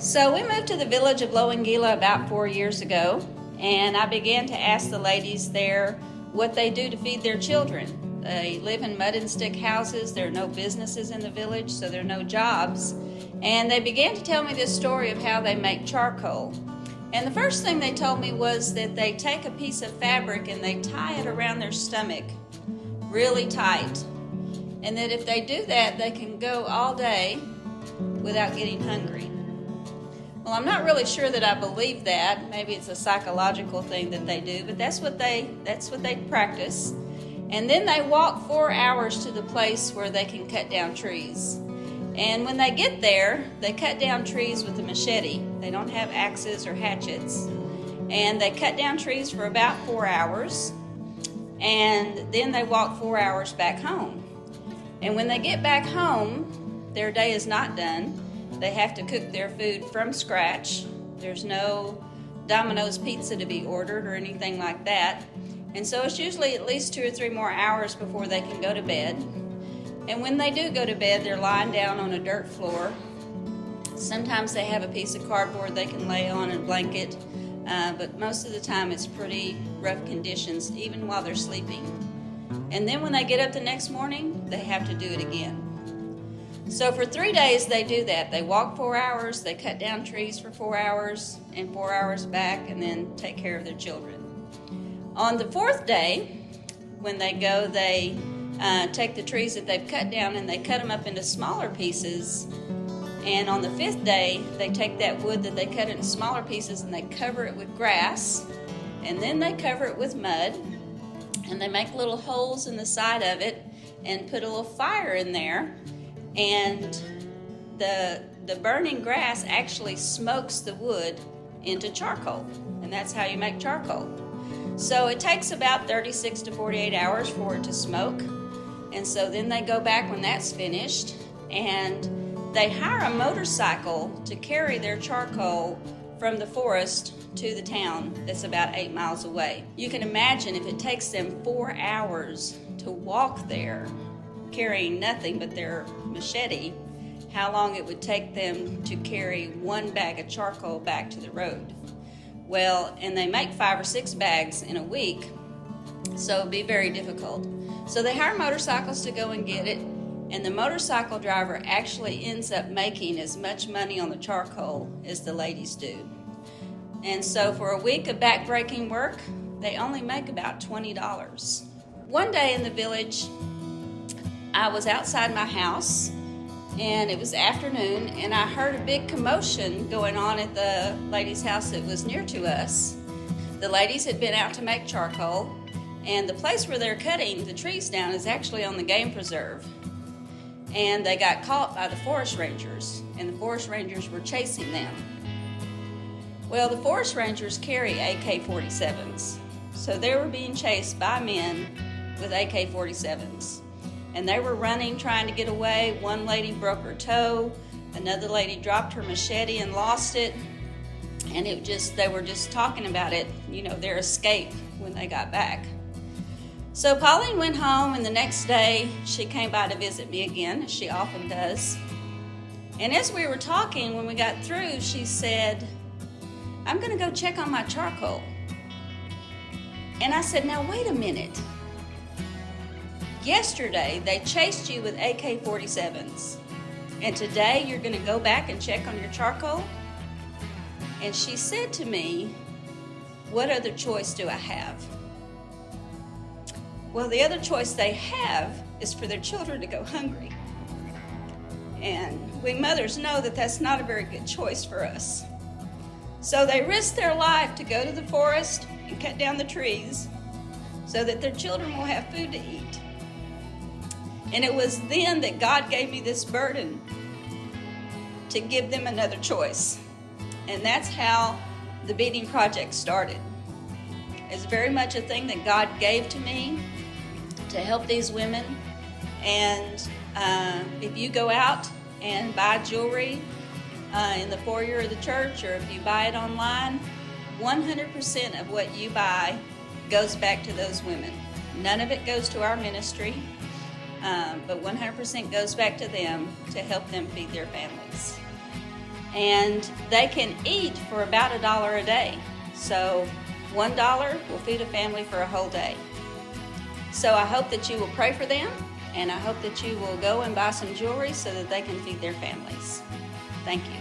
So we moved to the village of Lowangila about 4 years ago, and I began to ask the ladies there what they do to feed their children. They live in mud and stick houses. There are no businesses in the village, so there are no jobs. And they began to tell me this story of how they make charcoal. And the first thing they told me was that they take a piece of fabric and they tie it around their stomach really tight. And that if they do that, they can go all day without getting hungry. Well, I'm not really sure that I believe that. Maybe it's a psychological thing that they do, but that's what they practice. And then they walk 4 hours to the place where they can cut down trees. And when they get there, they cut down trees with a machete. They don't have axes or hatchets. And they cut down trees for about 4 hours. And then they walk 4 hours back home. And when they get back home, their day is not done. They have to cook their food from scratch. There's no Domino's pizza to be ordered or anything like that. And so it's usually at least 2 or 3 more hours before they can go to bed. And when they do go to bed, they're lying down on a dirt floor. Sometimes they have a piece of cardboard they can lay on and blanket, but most of the time it's pretty rough conditions, even while they're sleeping. And then when they get up the next morning, they have to do it again. So for 3 days they do that. They walk 4 hours, they cut down trees for 4 hours, and 4 hours back, and then take care of their children. On the 4th day, when they go, they take the trees that they've cut down and they cut them up into smaller pieces. And on the 5th day, they take that wood that they cut into smaller pieces and they cover it with grass. And then they cover it with mud. And they make little holes in the side of it and put a little fire in there. And the burning grass actually smokes the wood into charcoal. And that's how you make charcoal. So it takes about 36 to 48 hours for it to smoke. And so then they go back when that's finished and they hire a motorcycle to carry their charcoal from the forest to the town that's about 8 miles away. You can imagine if it takes them 4 hours to walk there, carrying nothing but their machete, how long it would take them to carry 1 bag of charcoal back to the road. Well, and they make 5 or 6 bags in a week, so it'd be very difficult. So they hire motorcycles to go and get it, and the motorcycle driver actually ends up making as much money on the charcoal as the ladies do. And so for a week of back-breaking work, they only make about $20. One day in the village, I was outside my house, and it was afternoon, and I heard a big commotion going on at the lady's house that was near to us. The ladies had been out to make charcoal, and the place where they're cutting the trees down is actually on the game preserve. And they got caught by the forest rangers, and the forest rangers were chasing them. Well, the forest rangers carry AK-47s, so they were being chased by men with AK-47s. And they were running, trying to get away. One lady broke her toe, another lady dropped her machete and lost it, and they were just talking about it, their escape when they got back. So Pauline went home, and the next day she came by to visit me again, as she often does. And as we were talking, when we got through, she said, "I'm going to go check on my charcoal." And I said, "Now wait a minute. Yesterday they chased you with AK-47s, and today you're going to go back and check on your charcoal?" And she said to me, "What other choice do I have?" Well, the other choice they have is for their children to go hungry. And we mothers know that that's not a very good choice for us. So they risk their life to go to the forest and cut down the trees so that their children will have food to eat. And it was then that God gave me this burden to give them another choice. And that's how the Beading Project started. It's very much a thing that God gave to me to help these women. And if you go out and buy jewelry in the foyer of the church, or if you buy it online, 100% of what you buy goes back to those women. None of it goes to our ministry, but 100% goes back to them to help them feed their families. and they can eat for about $1 a day. So $1 will feed a family for a whole day. So I hope that you will pray for them, and I hope that you will go and buy some jewelry so that they can feed their families. Thank you.